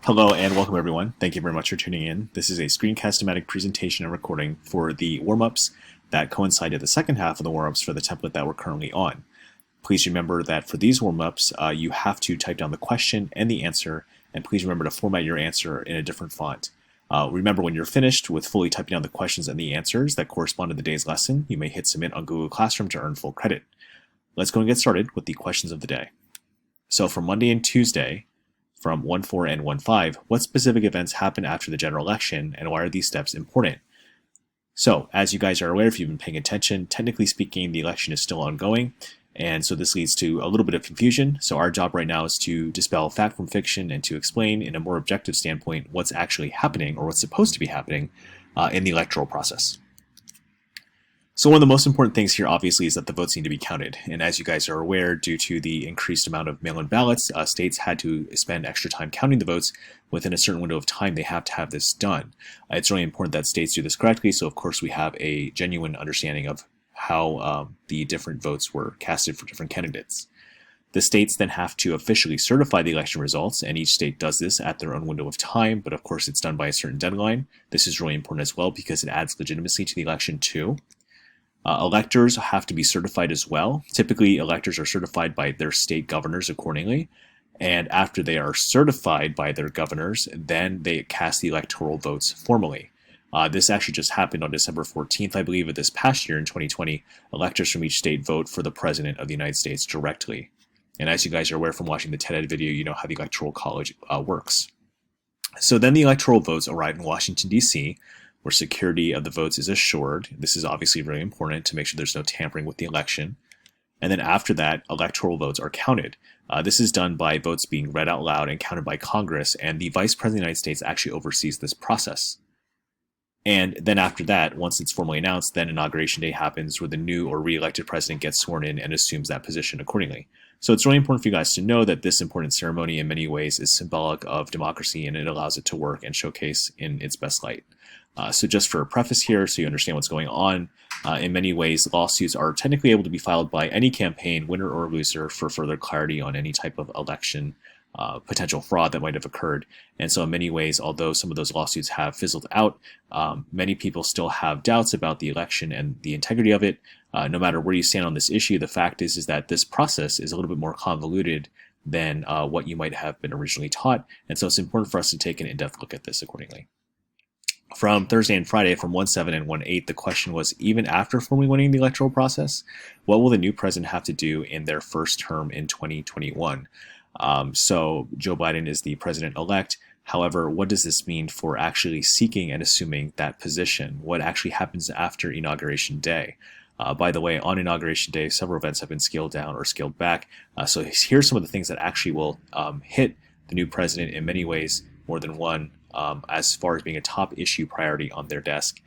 Hello and welcome everyone. Thank you very much for tuning in. This is a screencast-o-matic presentation and recording for the warm-ups that coincided the second half of the warm-ups for the template that we're currently on. Please remember that for these warm-ups, you have to type down the question and the answer, and please remember to format your answer in a different font. Remember, when you're finished with fully typing down the questions and the answers that correspond to the day's lesson, you may hit submit on Google Classroom to earn full credit. Let's go and get started with the questions of the day. So for Monday and Tuesday, from 1.4 and 1.5, what specific events happened after the general election, and why are these steps important? So, as you guys are aware, if you've been paying attention, technically speaking, the election is still ongoing, and so this leads to a little bit of confusion. So our job right now is to dispel fact from fiction and to explain in a more objective standpoint what's actually happening, or what's supposed to be happening, in the electoral process. So one of the most important things here, obviously, is that the votes need to be counted. And as you guys are aware, due to the increased amount of mail-in ballots, states had to spend extra time counting the votes. Within a certain window of time, they have to have this done. It's really important that states do this correctly. So, of course, we have a genuine understanding of how the different votes were casted for different candidates. The states then have to officially certify the election results, and each state does this at their own window of time. But, of course, it's done by a certain deadline. This is really important as well because it adds legitimacy to the election, too. Electors have to be certified as well. Typically, electors are certified by their state governors accordingly. And after they are certified by their governors, then they cast the electoral votes formally. This actually just happened on December 14th, I believe, of this past year in 2020. Electors from each state vote for the President of the United States directly. And as you guys are aware from watching the TED-Ed video, you know how the Electoral College works. So then the electoral votes arrive in Washington, D.C., where security of the votes is assured. This is obviously very important to make sure there's no tampering with the election. And then after that, electoral votes are counted. This is done by votes being read out loud and counted by Congress, and the Vice President of the United States actually oversees this process. And then after that, once it's formally announced, then Inauguration Day happens where the new or re-elected president gets sworn in and assumes that position accordingly. So it's really important for you guys to know that this important ceremony in many ways is symbolic of democracy, and it allows it to work and showcase in its best light. So just for a preface here, so you understand what's going on, in many ways, lawsuits are technically able to be filed by any campaign, winner or loser, for further clarity on any type of election potential fraud that might have occurred. And so in many ways, although some of those lawsuits have fizzled out, many people still have doubts about the election and the integrity of it. No matter where you stand on this issue, the fact is that this process is a little bit more convoluted than what you might have been originally taught. And so it's important for us to take an in-depth look at this accordingly. From Thursday and Friday, from 1.7 and 1.8, the question was, even after formally winning the electoral process, what will the new president have to do in their first term in 2021? So Joe Biden is the president-elect. However, what does this mean for actually seeking and assuming that position? What actually happens after Inauguration Day? By the way, on Inauguration Day, several events have been scaled down or scaled back. So here's some of the things that actually will hit the new president in many ways, more than one, as far as being a top issue priority on their desk.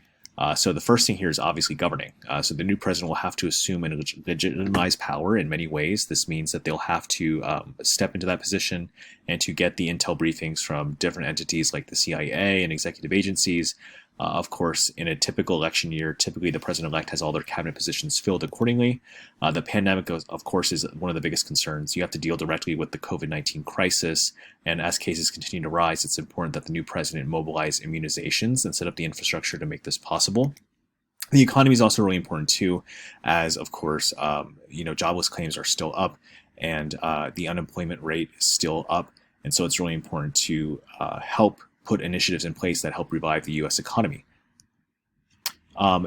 So the first thing here is obviously governing. So the new president will have to assume and legitimize power in many ways. This means that they'll have to step into that position and to get the intel briefings from different entities like the CIA and executive agencies. Of course, in a typical election year, typically the president-elect has all their cabinet positions filled accordingly. The pandemic, of course, is one of the biggest concerns. You have to deal directly with the COVID-19 crisis, and as cases continue to rise, it's important that the new president mobilize immunizations and set up the infrastructure to make this possible. The economy is also really important too, as of course, jobless claims are still up, and the unemployment rate is still up, and so it's really important to help put initiatives in place that help revive the U.S. economy.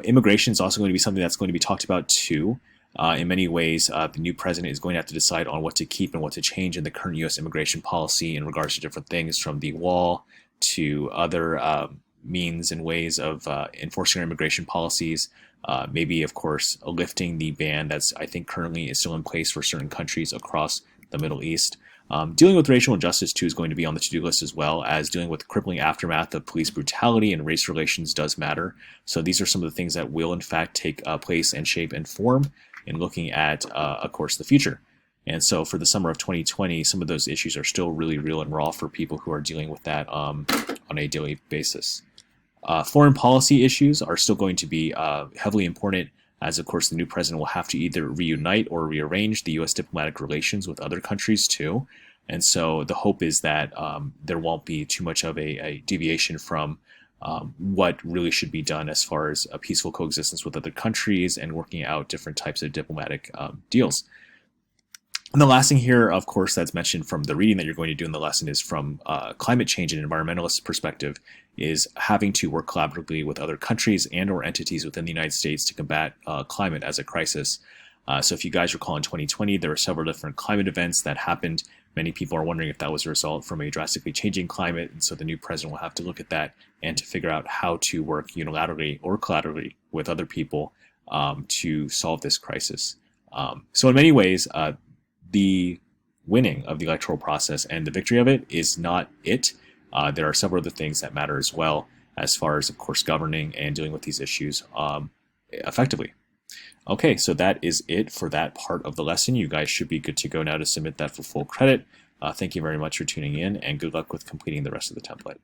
Immigration is also going to be something that's going to be talked about too. In many ways, the new president is going to have to decide on what to keep and what to change in the current U.S. immigration policy in regards to different things, from the wall to other means and ways of enforcing our immigration policies. Maybe, of course, lifting the ban that's, I think, currently is still in place for certain countries across the Middle East. Dealing with racial injustice, too, is going to be on the to-do list, as well as dealing with the crippling aftermath of police brutality and race relations does matter. So these are some of the things that will, in fact, take place and shape and form in looking at, of course, the future. And so for the summer of 2020, some of those issues are still really real and raw for people who are dealing with that on a daily basis. Foreign policy issues are still going to be heavily important, as of course the new president will have to either reunite or rearrange the U.S. diplomatic relations with other countries too. And so the hope is that there won't be too much of a deviation from what really should be done as far as a peaceful coexistence with other countries and working out different types of diplomatic deals. And the last thing here, of course, that's mentioned from the reading that you're going to do in the lesson is from climate change and environmentalist perspective, is having to work collaboratively with other countries and or entities within the United States to combat climate as a crisis. So if you guys recall in 2020, there were several different climate events that happened. Many people are wondering if that was a result from a drastically changing climate. And so the new president will have to look at that and to figure out how to work unilaterally or collaboratively with other people to solve this crisis. So in many ways, the winning of the electoral process and the victory of it is not it. There are several other things that matter as well, as far as, of course, governing and dealing with these issues effectively. Okay, so that is it for that part of the lesson. You guys should be good to go now to submit that for full credit. Thank you very much for tuning in, and good luck with completing the rest of the template.